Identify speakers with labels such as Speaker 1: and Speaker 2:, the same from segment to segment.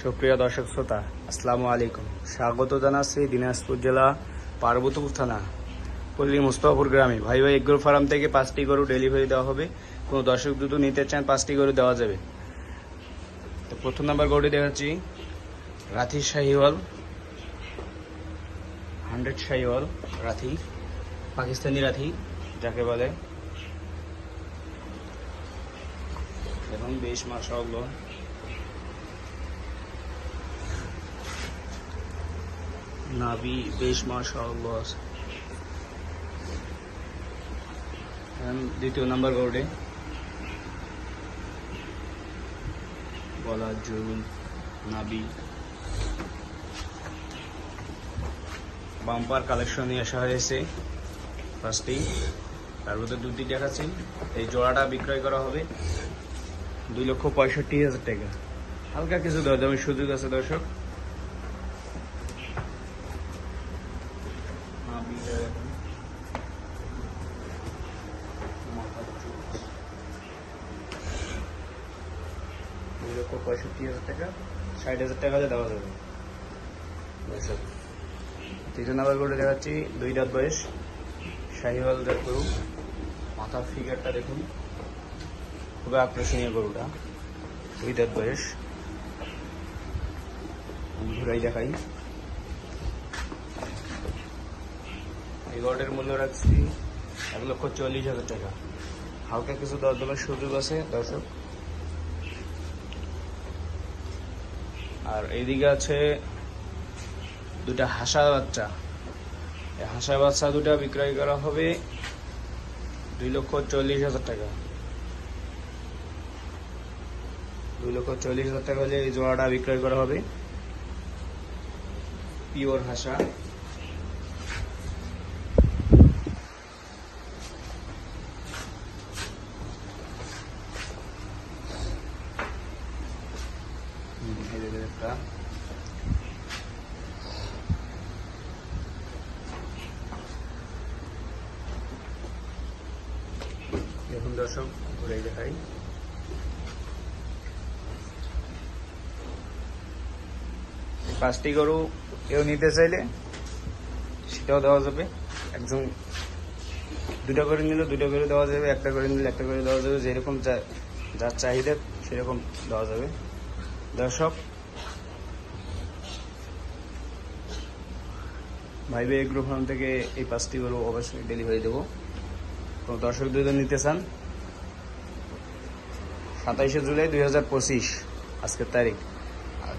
Speaker 1: সুপ্রিয় দর্শক শ্রোতা, আসসালামু আলাইকুম। স্বাগত জানাচ্ছি দিনাজপুর জেলা পার্বতীপুর থানা পল্লী মুস্তাফাপুর গ্রামে। ভাই ভাই এগ্রো ফার্ম থেকে 5টি গরু ডেলিভারি দেওয়া হবে। কোনো দর্শক যদি নিতে চান 5টি গরু দেওয়া যাবে। তো প্রথম নাম্বার গরুটি দেখাচ্ছি রাথি শাহিওয়াল, 100 শাহিওয়াল রাথি, পাকিস্তানি রাথি যাকে বলে, এবং বেশ মাশাআল্লাহ নাভি বেশ মাশাআল্লাহ আছে। দ্বিতীয় নাম্বার গরুটি গলা, জুল, নাভি, বাম্পার কালেকশন নিয়ে আসা হয়েছে 5টি। তার মধ্যে 2টি দেখাচ্ছি। এই জোড়াটা বিক্রয় করা হবে 2,65,000 টাকা। হালকা কিছু দরদামের সুযোগ আছে দর্শক। টাকা, 60,000 টাকা দেওয়া যাবে। তৃতীয় নাম্বার গরুটা দেখাচ্ছি 2 দাঁত বয়স শাহিওয়াল জাত গরু। মাথার ফিগারটা দেখুন, খুবই আকর্ষণীয় গরুটা। 2 দাঁত বয়স। ঘুরাই দেখাই। এই গরুটার মূল্য রাখছি 1,40,000 টাকা। হালকা কিছু দরদামের সুযোগ আছে দর্শক। আর এইদিকে আছে 2টা হাঁসা বাচ্চা। এই হাঁসা বাচ্চা 2টা বিক্রয় করা হবে 2,40,000 টাকা। 2,40,000 টাকা হলে এই জোড়াটা বিক্রয় করা হবে। পিওর হাঁসা। দেখুন দর্শক, ঘুরে দেখাই। এই 5টি গরু কেউ নিতে চাইলে সেটাও দেওয়া যাবে। একজন 2টা করে নিলে 2টা করে দেওয়া যাবে, একটা করে নিলে একটা করে দেওয়া যাবে। যেরকম যার চাহিদা সেরকম দেওয়া যাবে দর্শক। ভাই ভাই এগ্রো ফার্ম থেকে এই 5টি গরু অবশ্যই ডেলিভারি দেবো। কোনো দর্শক যদি নিতে চান 27শে জুলাই 2025 আজকের তারিখ। আর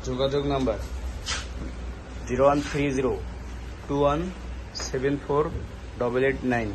Speaker 1: যোগাযোগ নাম্বার 013021748889।